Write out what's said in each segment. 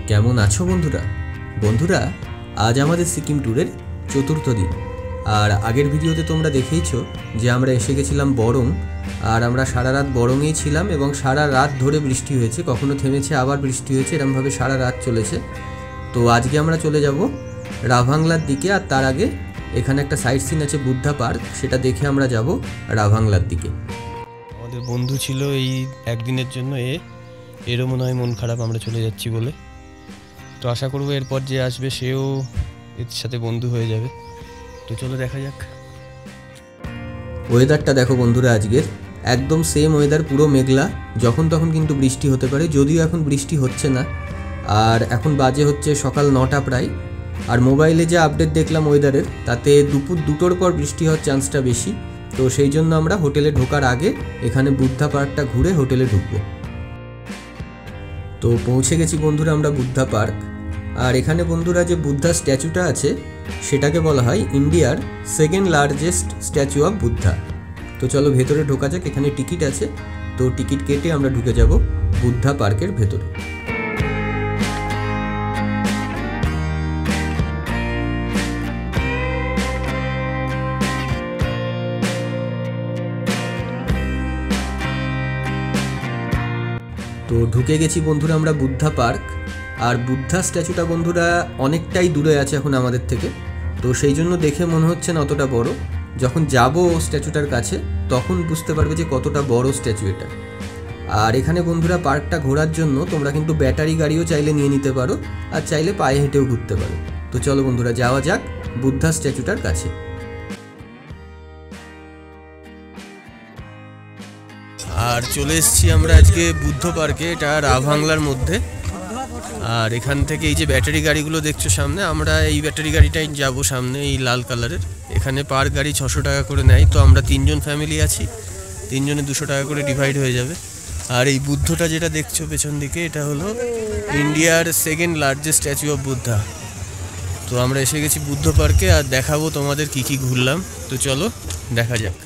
কেমন আছো বন্ধুরা? বন্ধুরা, আজ আমাদের সিকিম ট্যুরের চতুর্থ দিন। আর আগের ভিডিওতে তোমরা দেখেইছো যে আমরা এসে গেছিলাম বরং। আর আমরা সারা রাত বরংয়েই ছিলাম এবং সারা রাত ধরে বৃষ্টি হয়েছে, কখনো থেমেছে আবার বৃষ্টি হয়েছে, এরমভাবে সারা রাত চলেছে। তো আজকে আমরা চলে যাব রাভাংলার দিকে। আর তার আগে এখানে একটা সাইট সিন আছে বুদ্ধা পার্ক, সেটা দেখে আমরা যাব রাভাংলার দিকে। আমাদের বন্ধু ছিল এই একদিনের জন্য, এরও মনে হয় মন খারাপ আমরা চলে যাচ্ছি বলে। তো আশা করবো এরপর যে আসবে সেও এর সাথে বন্ধু হয়ে যাবে। তো চলো দেখা যাক। ওয়েদারটা দেখো বন্ধুরা, আজকের একদম সেম ওয়েদার, পুরো মেঘলা। যখন তখন কিন্তু বৃষ্টি হতে পারে, যদিও এখন বৃষ্টি হচ্ছে না। আর এখন বাজে হচ্ছে সকাল 9টা প্রায়। আর মোবাইলে যে আপডেট দেখলাম ওয়েদারের, তাতে দুপুর 2টোর পর বৃষ্টি হওয়ার চান্সটা বেশি। তো সেই জন্য আমরা হোটেলে ঢোকার আগে এখানে বুদ্ধা পার্কটা ঘুরে হোটেলে ঢুকবো। তো পৌঁছে গেছি বন্ধুরা আমরা বুদ্ধা পার্ক। আর এখানে বন্ধুরা যে বুদ্ধা স্ট্যাচুটা আছে সেটাকে বলা হয় ইন্ডিয়ার second largest statue of Buddha. তো চলো ভেতরে ঢোকা যাক। এখানে টিকিট আছে, তো টিকিট কেটে আমরা ঢুকে যাব বুদ্ধা পার্কের ভেতরে। তো ঢুকে গেছি বন্ধুরা আমরা বুদ্ধা পার্ক। আর বুদ্ধা স্ট্যাচুটা বন্ধুরা অনেকটাই দূরে আছে এখন আমাদের থেকে, তো সেই জন্য দেখে মনে হচ্ছে না অতটা বড়। যখন যাব স্ট্যাচুটার কাছে তখন বুঝতে পারবে যে কতটা বড় স্ট্যাচু এটা। আর এখানে বন্ধুরা পার্কটা ঘোরার জন্য তোমরা কিন্তু ব্যাটারি গাড়িও চাইলে নিয়ে নিতে পারো, আর চাইলে পায়ে হেঁটেও ঘুরতে পারো। তো চলো বন্ধুরা যাওয়া যাক বুদ্ধা স্ট্যাচুটার কাছে। আর চলে এসেছি আমরা আজকে বুদ্ধ পার্কে, এটা রাভাংলার মধ্যে। আর এখান থেকে এই যে ব্যাটারি গাড়িগুলো দেখছো সামনে, আমরা এই ব্যাটারি গাড়িটাই যাব সামনে, এই লাল কালারের। এখানে পার গাড়ি 600 টাকা করে নেয়। তো আমরা 3 জন ফ্যামিলি আছি, 3 জনে 200 টাকা করে ডিভাইড হয়ে যাবে। আর এই বুদ্ধটা যেটা দেখছো পেছন দিকে, এটা হলো ইন্ডিয়ার second largest statue of Buddha. তো আমরা এসে গেছি বুদ্ধ পার্কে, আর দেখাবো তোমাদের কি কি ঘুরলাম। তো চলো দেখা যাক।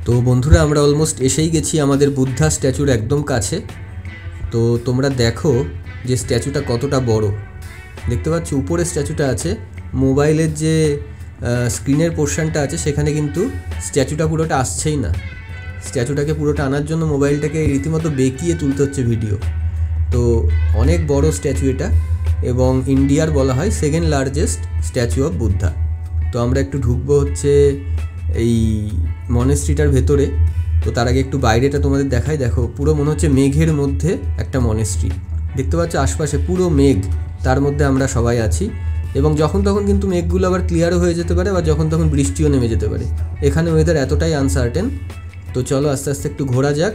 তো বন্ধুরা আমরা অলমোস্ট এসেই গেছি আমাদের বুদ্ধা স্ট্যাচুর একদম কাছে। তো তোমরা দেখো যে স্ট্যাচুটা কতটা বড়। দেখতে পাচ্ছ উপরে স্ট্যাচুটা আছে, মোবাইলের যে স্ক্রিনের পোর্শনটা আছে সেখানে কিন্তু স্ট্যাচুটা পুরোটা আসছেই না। স্ট্যাচুটাকে পুরোটা আনার জন্য মোবাইলটাকে রীতিমতো বেঁকিয়ে তুলতে হচ্ছে ভিডিও। তো অনেক বড় স্ট্যাচু এটা, এবং ইন্ডিয়ার বলা হয় second largest statue of Buddha. তো আমরা একটু ঢুকবো হচ্ছে এই মনেস্ট্রিটার ভেতরে। তো তার আগে একটু বাইরেটা তোমাদের দেখাই। দেখো পুরো মনে হচ্ছে মেঘের মধ্যে একটা মনেস্ট্রি। দেখতে পাচ্ছ আশপাশে পুরো মেঘ, তার মধ্যে আমরা সবাই আছি। এবং যখন তখন কিন্তু মেঘগুলো আবার ক্লিয়ারও হয়ে যেতে পারে, বা যখন তখন বৃষ্টিও নেমে যেতে পারে। এখানে ওয়েদার এতটাই আনসার্টেন। তো চলো আস্তে আস্তে একটু ঘোরা যাক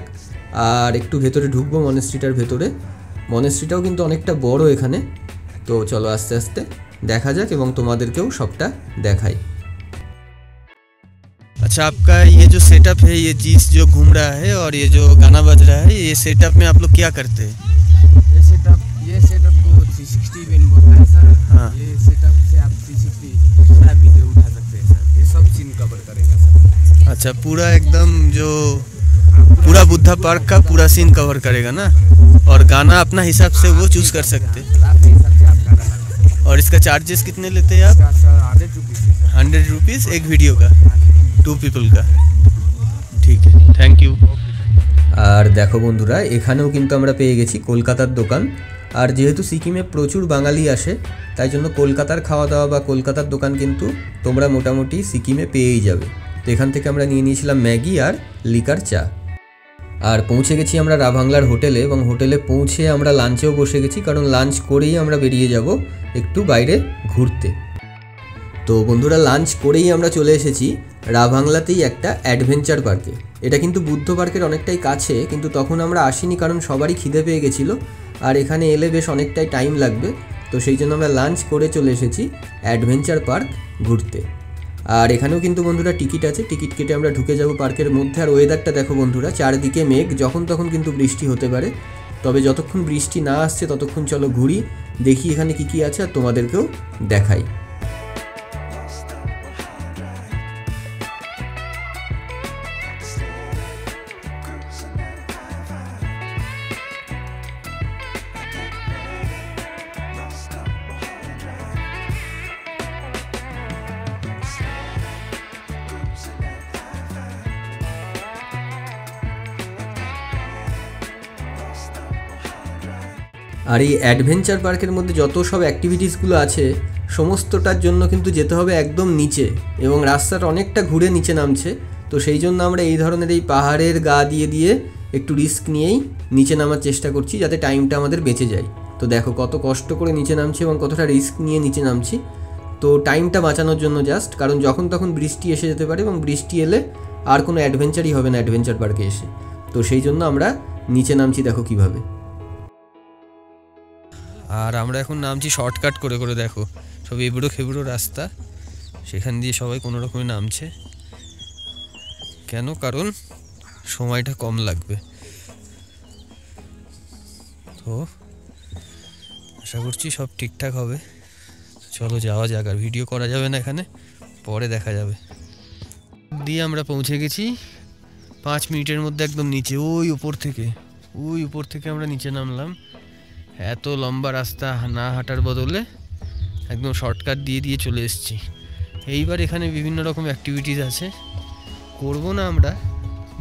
আর একটু ভেতরে ঢুকবো মনেস্ট্রিটার ভেতরে। মনেস্ট্রিটাও কিন্তু অনেকটা বড় এখানে। তো চলো আস্তে আস্তে দেখা যাক এবং তোমাদেরকেও সবটা দেখাই। अच्छा, आपका ये जो सेटअप है, ये चीज़ जो घूम रहा है और ये जो गाना बज रहा है, ये सेटअप में आप लोग क्या करते हैं? ये सेटअप को 360 इवेंट बोलते हैं सर। हाँ। ये सेटअप से आप 360 पूरा वीडियो उठा सकते हैं सर। ये सब सीन कवर करेगा सर। अच्छा, पूरा एकदम जो पूरा बुद्धा पार्क का पूरा सीन कवर करेगा ना। और गाना अपना हिसाब से वो चूज़ कर सकते हैं। अपने हिसाब से आप गाना लगा सकते हैं। और इसका चार्जेस कितने लेते हैं आप? इसका सर 100 रुपीज़ है सर। 100 रुपीज़ एक वीडियो का, 2 पीपल का। ठीक है, थैंक यू। আর দেখো বন্ধুরা এখানেও কিন্তু আমরা পেয়ে গেছি কলকাতার দোকান। আর যেহেতু সিকিমে প্রচুর বাঙালি আসে, তাই জন্য কলকাতার খাওয়া দাওয়া বা কলকাতার দোকান কিন্তু তোমরা মোটামুটি সিকিমে পেয়েই যাবে। তো এখান থেকে আমরা নিয়ে নিয়েছিলাম ম্যাগি আর লিকার চা। আর পৌঁছে গেছি আমরা রাভাংলার হোটেলে, এবং হোটেলে পৌঁছে আমরা লাঞ্চেও বসে গেছি, কারণ লাঞ্চ করেই আমরা বেরিয়ে যাব একটু বাইরে ঘুরতে। তো বন্ধুরা, লাঞ্চ করেই আমরা চলে এসেছি রাভাংলাতেই একটা অ্যাডভেঞ্চার পার্কে। এটা কিন্তু বুদ্ধ পার্কের অনেকটাই কাছে, কিন্তু তখন আমরা আসিনি কারণ সবারই খিদে পেয়ে গেছিলো, আর এখানে এলে বেশ অনেকটাই টাইম লাগবে। তো সেই জন্য আমরা লাঞ্চ করে চলে এসেছি অ্যাডভেঞ্চার পার্ক ঘুরতে। আর এখানেও কিন্তু বন্ধুরা টিকিট আছে, টিকিট কেটে আমরা ঢুকে যাব পার্কের মধ্যে। আর ওয়েদারটা দেখো বন্ধুরা, চারদিকে মেঘ, যখন তখন কিন্তু বৃষ্টি হতে পারে। তবে যতক্ষণ বৃষ্টি না আসছে ততক্ষণ চলো ঘুরি, দেখি এখানে কী কী আছে আর তোমাদেরকেও দেখাই। আর এই অ্যাডভেঞ্চার পার্কের মধ্যে যত সব অ্যাক্টিভিটিসগুলো আছে সমস্তটার জন্য কিন্তু যেতে হবে একদম নিচে, এবং রাস্তাটা অনেকটা ঘুরে নিচে নামছে। তো সেই জন্য আমরা এই ধরনের এই পাহাড়ের গা দিয়ে দিয়ে একটু রিস্ক নিয়েই নিচে নামার চেষ্টা করছি, যাতে টাইমটা আমাদের বেঁচে যায়। তো দেখো কত কষ্ট করে নিচে নামছি এবং কতটা রিস্ক নিয়ে নিচে নামছি। তো টাইমটা বাঁচানোর জন্য জাস্ট, কারণ যখন তখন বৃষ্টি এসে যেতে পারে, এবং বৃষ্টি এলে আর কোনো অ্যাডভেঞ্চারই হবে না অ্যাডভেঞ্চার পার্কে এসে। তো সেই জন্য আমরা নিচে নামছি, দেখো কীভাবে। আর আমরা এখন নামছি শর্টকাট করে করে, দেখো সব এবড়ো খেবড়ো রাস্তা, সেখান দিয়ে সবাই কোনো রকমে নামছে। কেন? কারণ সময়টা কম লাগবে। তো আশা করছি সব ঠিকঠাক হবে। চলো যাওয়া যাক, আর ভিডিও করা যাবে না এখানে, পরে দেখা যাবে। দিয়ে আমরা পৌঁছে গেছি 5 মিনিটের মধ্যে একদম নিচে, ওই উপর থেকে আমরা নিচে নামলাম। এত লম্বা রাস্তা না হাঁটার বদলে একদম শর্টকাট দিয়ে চলে এসেছি। এইবার এখানে বিভিন্ন রকম অ্যাক্টিভিটিস আছে, করবো না আমরা,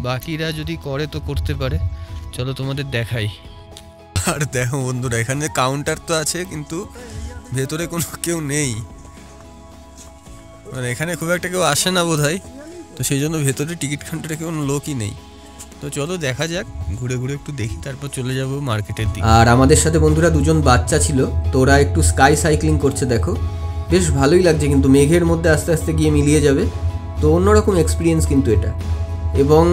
বাকিরা যদি করে তো করতে পারে। চলো তোমাদের দেখাই। আর দেখো বন্ধুরা, এখানে কাউন্টার তো আছে কিন্তু ভেতরে কোনো কেউ নেই, মানে এখানে খুব একটা কেউ আসে না বোধহয়, তো সেই জন্য ভেতরে টিকিট কাউন্টারে কোনো লোকই নেই। তো চলো দেখা যাক, ঘুরে ঘুরে একটু দেখি, তারপর চলে যাব মার্কেটের দিকে। আর আমাদের সাথে বন্ধুরা 2জন বাচ্চা ছিল, তো ওরা একটু স্কাই সাইক্লিং করছে, দেখো বেশ ভালোই লাগছে, কিন্তু মেঘের মধ্যে আস্তে আস্তে গিয়ে মিলিয়ে যাবে। তো অন্যরকম এক্সপিরিয়েন্স কিন্তু এটা। এবং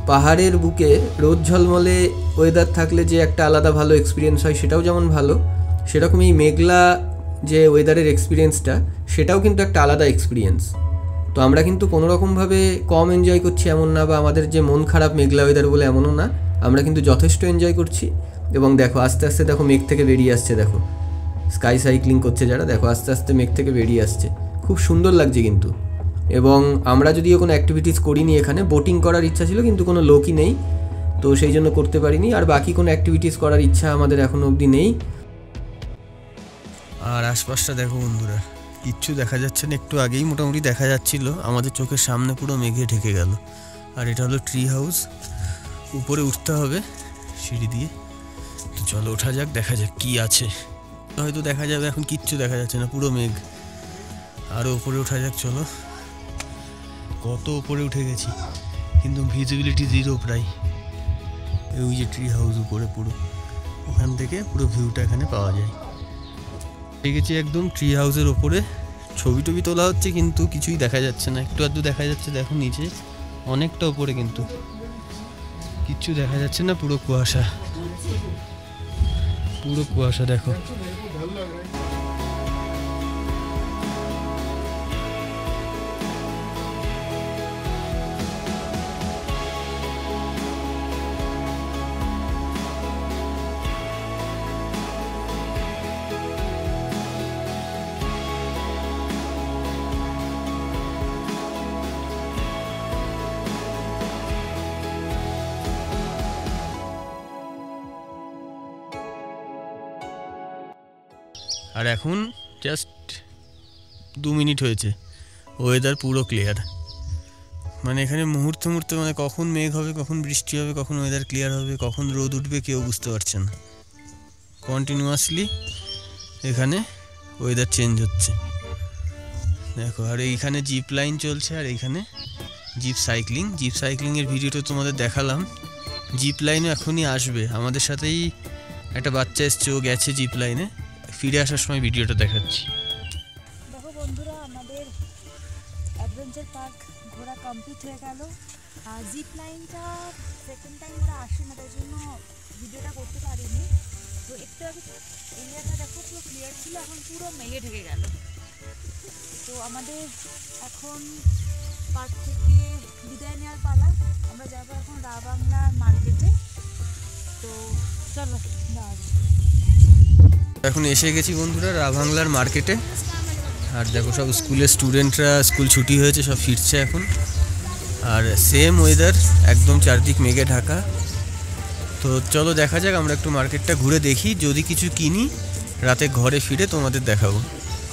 পাহাড়ের বুকে রোদ ঝলমলে ওয়েদার থাকলে যে একটা আলাদা ভালো এক্সপিরিয়েন্স হয়, সেটাও যেমন ভালো, সেরকম এই মেঘলা যে ওয়েদারের এক্সপিরিয়েন্সটা, সেটাও কিন্তু একটা আলাদা এক্সপিরিয়েন্স। তো আমরা কিন্তু কোনোরকমভাবে কম এনজয় করছি এমন না, বা আমাদের যে মন খারাপ মেঘলা ওয়েদার বলে এমনও না, আমরা কিন্তু যথেষ্ট এনজয় করছি। এবং দেখো আস্তে আস্তে দেখো মেঘ থেকে বেরিয়ে আসছে, দেখো স্কাই সাইক্লিং করছে যারা, দেখো আস্তে আস্তে মেঘ থেকে বেরিয়ে আসছে, খুব সুন্দর লাগছে কিন্তু। এবং আমরা যদিও কোনো অ্যাক্টিভিটিস করিনি, এখানে বোটিং করার ইচ্ছা ছিল কিন্তু কোনো লোকই নেই, তো সেই জন্য করতে পারিনি। আর বাকি কোনো অ্যাক্টিভিটিস করার ইচ্ছা আমাদের এখনো অবধি নেই। আর আশপাশটা দেখো বন্ধুরা, কিচ্ছু দেখা যাচ্ছে না। একটু আগেই মোটামুটি দেখা যাচ্ছিল, আমাদের চোখের সামনে পুরো মেঘে ঢেকে গেল। আর এটা হলো ট্রি হাউস, উপরে উঠতে হবে সিঁড়ি দিয়ে। তো চলো ওঠা যাক, দেখা যাক কি আছে, হয়তো দেখা যাবে। এখন কিচ্ছু দেখা যাচ্ছে না, পুরো মেঘ। আরও উপরে ওঠা যাক, চলো। কত উপরে উঠে গেছি, কিন্তু ভিজিবিলিটি 0 প্রায়। ওই যে ট্রি হাউস উপরে, পুরো ওখান থেকে পুরো ভিউটা এখানে পাওয়া যায়। গেছি একদম ট্রি হাউসের ওপরে, ছবি টবি তোলা হচ্ছে কিন্তু কিছুই দেখা যাচ্ছে না। একটু আধটু দেখা যাচ্ছে, দেখো নিচে অনেকটা ওপরে, কিন্তু কিচ্ছু দেখা যাচ্ছে না, পুরো কুয়াশা, পুরো কুয়াশা দেখো। আর এখন জাস্ট 2 মিনিট হয়েছে, ওয়েদার পুরো ক্লিয়ার। মানে এখানে মুহূর্তে মুহূর্তে, মানে কখন মেঘ হবে, কখন বৃষ্টি হবে, কখন ওয়েদার ক্লিয়ার হবে, কখন রোদ উঠবে কেউ বুঝতে পারছে না। কন্টিনিউয়াসলি এখানে ওয়েদার চেঞ্জ হচ্ছে দেখো। আর এইখানে জিপ লাইন চলছে, আর এইখানে জিপ সাইক্লিংয়ের ভিডিওটা তোমাদের দেখালাম, জিপ লাইনও এখনই আসবে, আমাদের সাথেই একটা বাচ্চা এসছে, ও গেছে জিপ লাইনে, ফিরে আসার সময় ভিডিওটা দেখাচ্ছি। দেখো বন্ধুরা, আমাদের অ্যাডভেঞ্চার পার্ক ঘোরা কমপ্লিট হয়ে গেল। আর জিপ লাইনটা সেকেন্ড টাইম ওরা আসে না, তাই জন্য ভিডিওটা করতে পারিনি। তো একটু আগে এরিয়াটা দেখো পুরো ক্লিয়ার ছিল, এখন পুরো মেঘে ঢেকে গেল। তো আমাদের এখন পার্ক থেকে বিদায় নেওয়ার পালা। আমরা যাবো এখন রাবাংলার মার্কেটে। তো চলো যাওয়া যাক। এখন এসে গেছি বন্ধুরা রাভাংলার মার্কেটে। আর দেখো সব স্কুলের স্টুডেন্টরা, স্কুল ছুটি হয়েছে, সব ফিরছে এখন। আর সেম ওয়েদার, একদম চারদিক মেঘে ঢাকা। তো চলো দেখা যাক, আমরা একটু মার্কেটটা ঘুরে দেখি, যদি কিছু কিনি রাতে ঘরে ফিরে তোমাদের দেখাবো।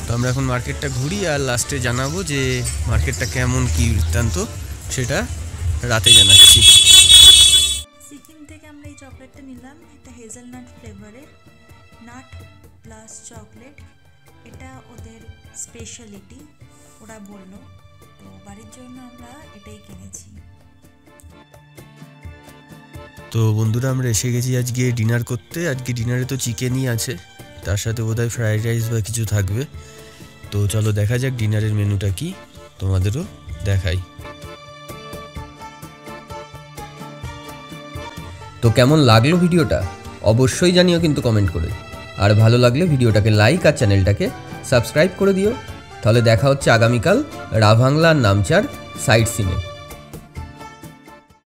তো আমরা এখন মার্কেটটা ঘুরি আর লাস্টে জানাবো যে মার্কেটটা কেমন কী বৃত্তান্ত, সেটা রাতে জানাচ্ছি। সিকিম থেকে আমরা এই চকলেটটা নিলাম, এটা হেজেলনাট ফ্লেভারের, নাট প্লাস চকলেট। এটা ওদের স্পেশালিটি ওরা বললো, তো বাড়ির জন্য আমরা এটাই কিনেছি। তো বন্ধুরা আমরা এসে গেছি আজকে ডিনার করতে। আজকে ডিনারে তো চিকেনই আছে, তার সাথে বোধহয় ফ্রাইড রাইস বা কিছু থাকবে। তো চলো দেখা যাক ডিনারের মেনুটা কি, তোমাদেরও দেখাই। তো কেমন লাগলো ভিডিওটা অবশ্যই জানিও কিন্তু কমেন্ট করে। আর ভালো লাগলে ভিডিওটাকে লাইক আর চ্যানেলটাকে সাবস্ক্রাইব করে দিও। তাহলে দেখা হচ্ছে আগামীকাল রাভাংলা আর নামচার সাইট সিনে।